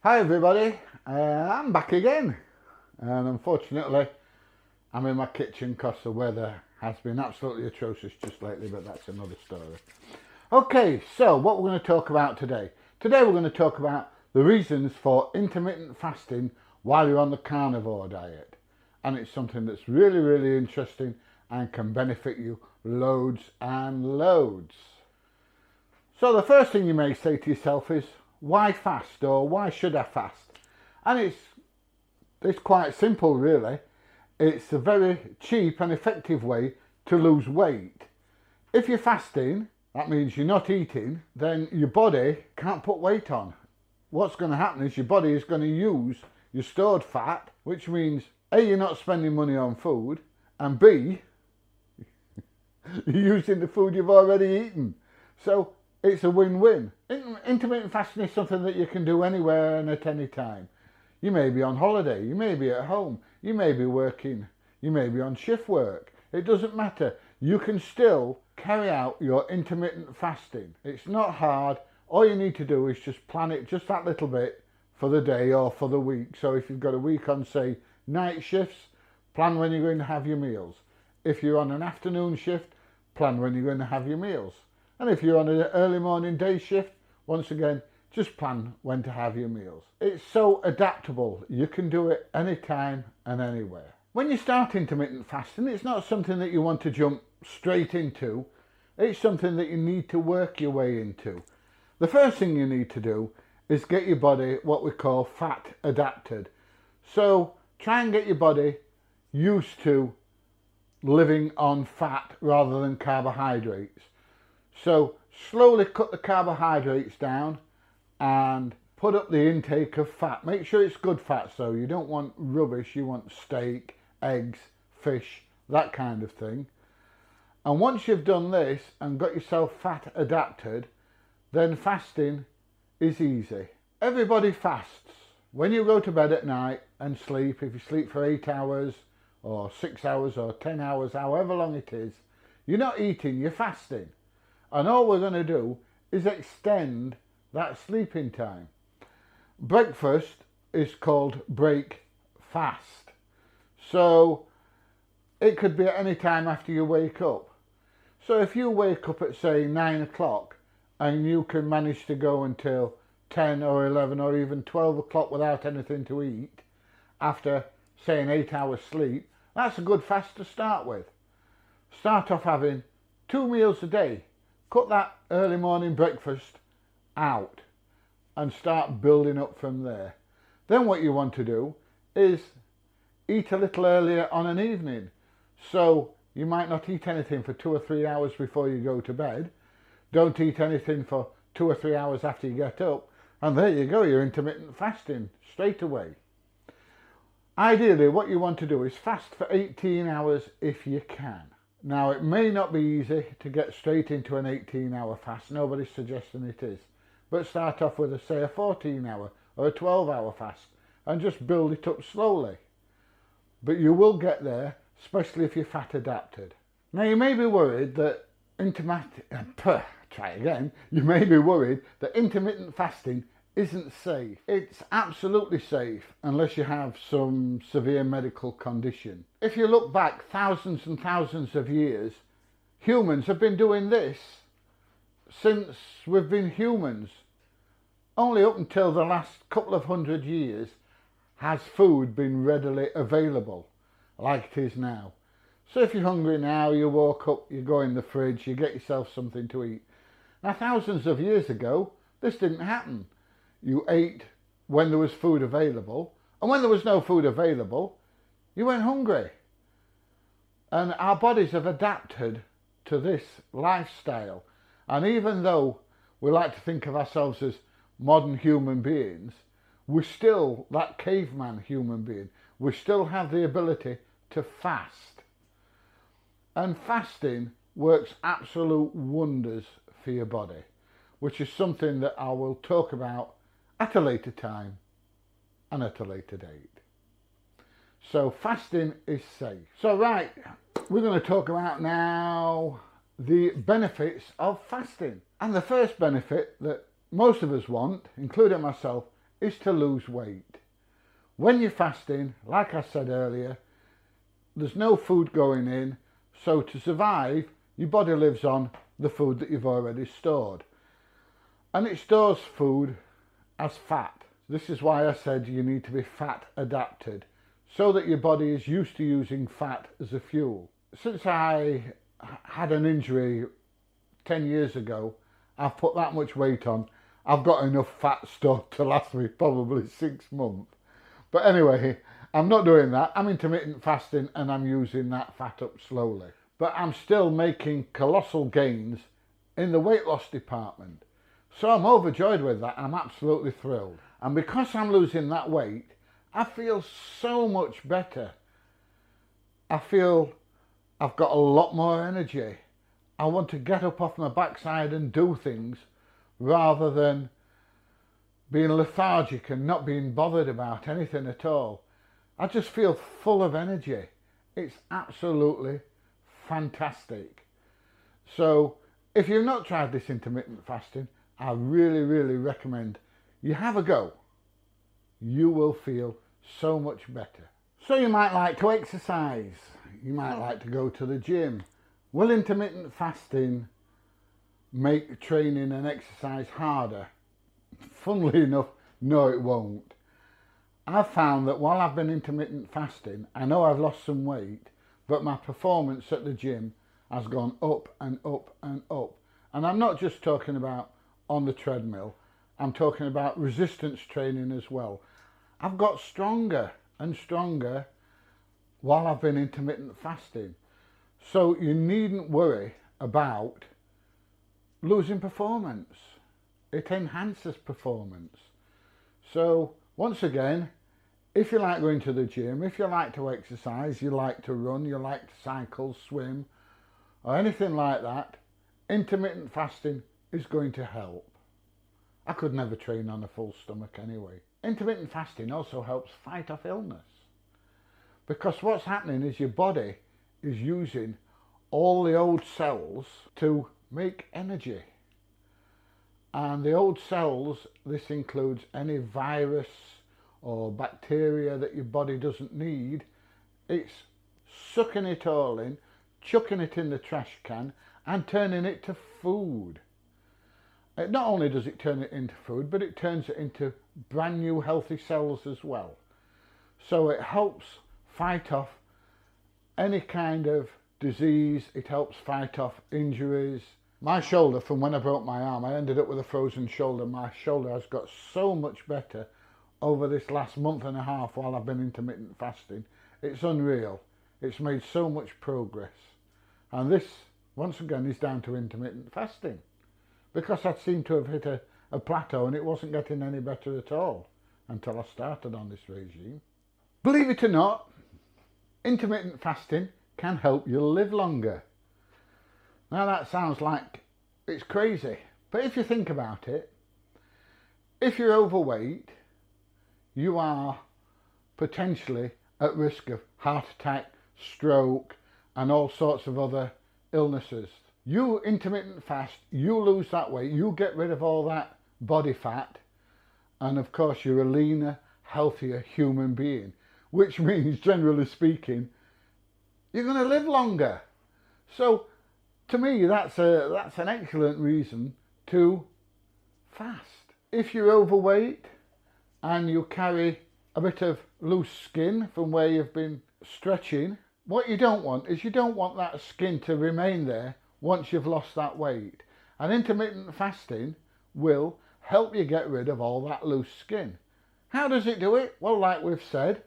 Hi everybody, I'm back again, and unfortunately I'm in my kitchen because the weather has been absolutely atrocious just lately, but that's another story. Okay, so what we're going to talk about today. Today we're going to talk about the reasons for intermittent fasting while you're on the carnivore diet, and it's something that's really interesting and can benefit you loads and loads. So the first thing you may say to yourself is, why fast, or why should I fast? And it's quite simple really. It's a very cheap and effective way to lose weight. If you're fasting, that means you're not eating, then your body can't put weight on. What's going to happen is your body is going to use your stored fat, which means A, you're not spending money on food, and B, you're using the food you've already eaten. So it's a win-win. Intermittent fasting is something that you can do anywhere and at any time. You may be on holiday, you may be at home, you may be working, you may be on shift work. It doesn't matter. You can still carry out your intermittent fasting. It's not hard. All you need to do is just plan it just that little bit for the day or for the week. So if you've got a week on, say, night shifts, plan when you're going to have your meals. If you're on an afternoon shift, plan when you're going to have your meals. And if you're on an early morning day shift, once again, just plan when to have your meals. It's so adaptable. You can do it anytime and anywhere. When you start intermittent fasting, it's not something that you want to jump straight into. It's something that you need to work your way into. The first thing you need to do is get your body what we call fat adapted. So try and get your body used to living on fat rather than carbohydrates. So slowly cut the carbohydrates down and put up the intake of fat. Make sure it's good fat, so you don't want rubbish. You want steak, eggs, fish, that kind of thing. And once you've done this and got yourself fat adapted, then fasting is easy. Everybody fasts. When you go to bed at night and sleep, if you sleep for 8 hours or 6 hours or 10 hours, however long it is, you're not eating, you're fasting. And all we're going to do is extend that sleeping time. Breakfast is called break fast. So it could be at any time after you wake up. So if you wake up at, say, 9 o'clock and you can manage to go until 10 or 11 or even 12 o'clock without anything to eat after, say, an 8 hour sleep, that's a good fast to start with. Start off having 2 meals a day. Cut that early morning breakfast out and start building up from there. Then what you want to do is eat a little earlier on an evening. So you might not eat anything for 2 or 3 hours before you go to bed. Don't eat anything for 2 or 3 hours after you get up. And there you go, you're intermittent fasting straight away. Ideally, what you want to do is fast for 18 hours if you can. Now, it may not be easy to get straight into an 18-hour fast. Nobody's suggesting it is. But start off with, say, a 14-hour or a 12-hour fast and just build it up slowly. But you will get there, especially if you're fat adapted. Now, you may be worried that You may be worried that intermittent fasting isn't safe. It's absolutely safe unless you have some severe medical condition. If you look back thousands and thousands of years, humans have been doing this since we've been humans. Only up until the last couple of 100 years has food been readily available like it is now. So if you're hungry now, you walk up, you go in the fridge, you get yourself something to eat. Now, thousands of years ago, this didn't happen. You ate when there was food available, and when there was no food available, you went hungry. And our bodies have adapted to this lifestyle. And even though we like to think of ourselves as modern human beings, we're still that caveman human being. We still have the ability to fast. And fasting works absolute wonders for your body, which is something that I will talk about at a later time and at a later date. So fasting is safe. So right, we're going to talk about now the benefits of fasting. And the first benefit that most of us want, including myself, is to lose weight. When you're fasting, like I said earlier, there's no food going in, so to survive, your body lives on the food that you've already stored. And it stores food as fat. This is why I said you need to be fat adapted, so that your body is used to using fat as a fuel. Since I had an injury 10 years ago, I've put that much weight on. I've got enough fat stored to last me probably 6 months. But anyway, I'm not doing that. I'm intermittent fasting and I'm using that fat up slowly. But I'm still making colossal gains in the weight loss department. So I'm overjoyed with that. I'm absolutely thrilled. And because I'm losing that weight, I feel so much better. I feel I've got a lot more energy. I want to get up off my backside and do things rather than being lethargic and not being bothered about anything at all. I just feel full of energy. It's absolutely fantastic. So if you've not tried this intermittent fasting, I really, really recommend you have a go. You will feel so much better. So you might like to exercise. You might like to go to the gym. Will intermittent fasting make training and exercise harder? Funnily enough, no it won't. I've found that while I've been intermittent fasting, I know I've lost some weight, but my performance at the gym has gone up and up and up. And I'm not just talking about on the treadmill, I'm talking about resistance training as well. I've got stronger and stronger while I've been intermittent fasting. So you needn't worry about losing performance. It enhances performance. So once again, if you like going to the gym, if you like to exercise, you like to run, you like to cycle, swim, or anything like that, intermittent fasting is going to help. I could never train on a full stomach anyway. Intermittent fasting also helps fight off illness, because what's happening is your body is using all the old cells to make energy. And the old cells, this includes any virus or bacteria that your body doesn't need, it's sucking it all in, chucking it in the trash can and turning it to food. Not only does it turn it into food, but it turns it into brand new healthy cells as well. So it helps fight off any kind of disease, it helps fight off injuries. My shoulder, from when I broke my arm, I ended up with a frozen shoulder. My shoulder has got so much better over this last month and a half while I've been intermittent fasting. It's unreal. It's made so much progress. And this, once again, is down to intermittent fasting, because I seemed to have hit a plateau and it wasn't getting any better at all until I started on this regime. Believe it or not, intermittent fasting can help you live longer. Now that sounds like it's crazy, but if you think about it, if you're overweight, you are potentially at risk of heart attack, stroke, and all sorts of other illnesses. You intermittent fast, you lose that weight, you get rid of all that body fat, and of course you're a leaner, healthier human being, which means, generally speaking, you're going to live longer. So to me, that's an excellent reason to fast. If you're overweight and you carry a bit of loose skin from where you've been stretching, what you don't want is you don't want that skin to remain there once you've lost that weight. And intermittent fasting will help you get rid of all that loose skin. How does it do it? Well, like we've said,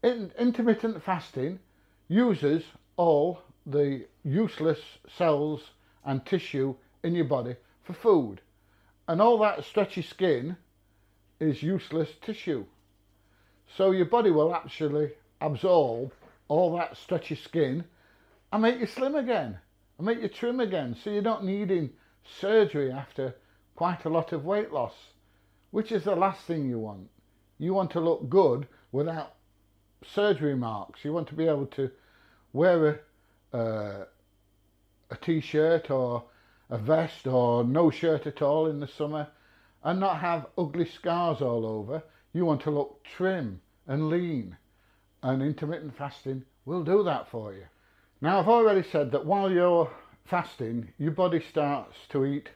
intermittent fasting uses all the useless cells and tissue in your body for food. And all that stretchy skin is useless tissue. So your body will actually absorb all that stretchy skin and make you slim again, and make you trim again, so you're not needing surgery after quite a lot of weight loss, which is the last thing you want. You want to look good without surgery marks. You want to be able to wear a t-shirt or a vest or no shirt at all in the summer and not have ugly scars all over. You want to look trim and lean, and intermittent fasting will do that for you. Now, I've already said that while you're fasting, your body starts to eat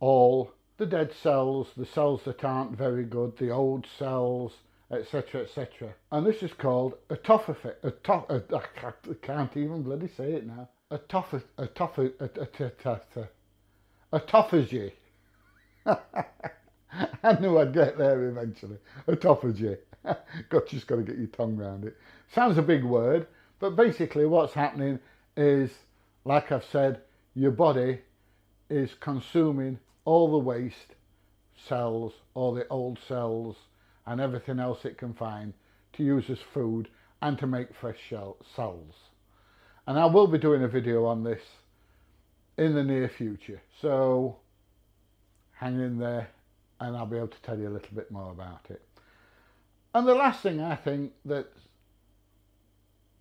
all the dead cells, the cells that aren't very good, the old cells, etc, etc. And this is called autophagy. I can't even bloody say it now. Autophagy. I knew I'd get there eventually. Autophagy. Just got to get your tongue around it. Sounds a big word, but basically what's happening is, like I've said, your body is consuming all the waste cells, all the old cells, and everything else it can find to use as food and to make fresh cells. And I will be doing a video on this in the near future, so hang in there and I'll be able to tell you a little bit more about it. And the last thing I think that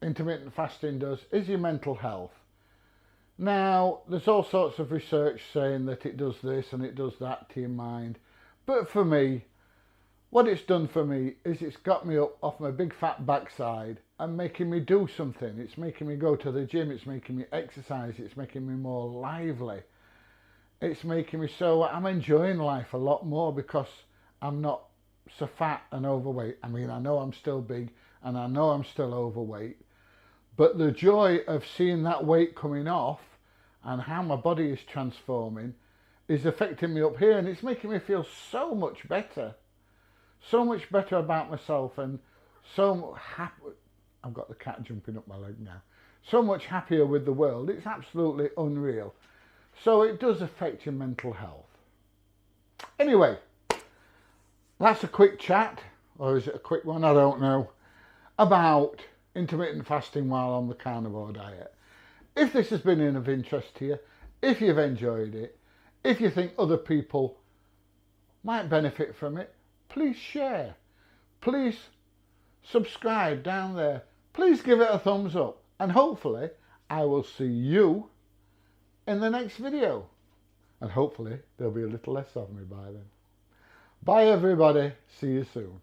intermittent fasting does is your mental health. Now, there's all sorts of research saying that it does this and it does that to your mind, but for me, what it's done for me is it's got me up off my big fat backside and making me do something. It's making me go to the gym, it's making me exercise, it's making me more lively. It's making me so I'm enjoying life a lot more because I'm not so fat and overweight. I mean, I know I'm still big and I know I'm still overweight, but the joy of seeing that weight coming off and how my body is transforming is affecting me up here, and it's making me feel so much better about myself, and so happy. I've got the cat jumping up my leg now. So much happier with the world. It's absolutely unreal. So it does affect your mental health. Anyway, that's a quick chat, or is it a quick one? I don't know, about intermittent fasting while on the carnivore diet. If this has been of interest to you, if you've enjoyed it, if you think other people might benefit from it, please share. Please subscribe down there. Please give it a thumbs up, and hopefully I will see you in the next video. And hopefully there'll be a little less of me by then. Bye everybody. See you soon.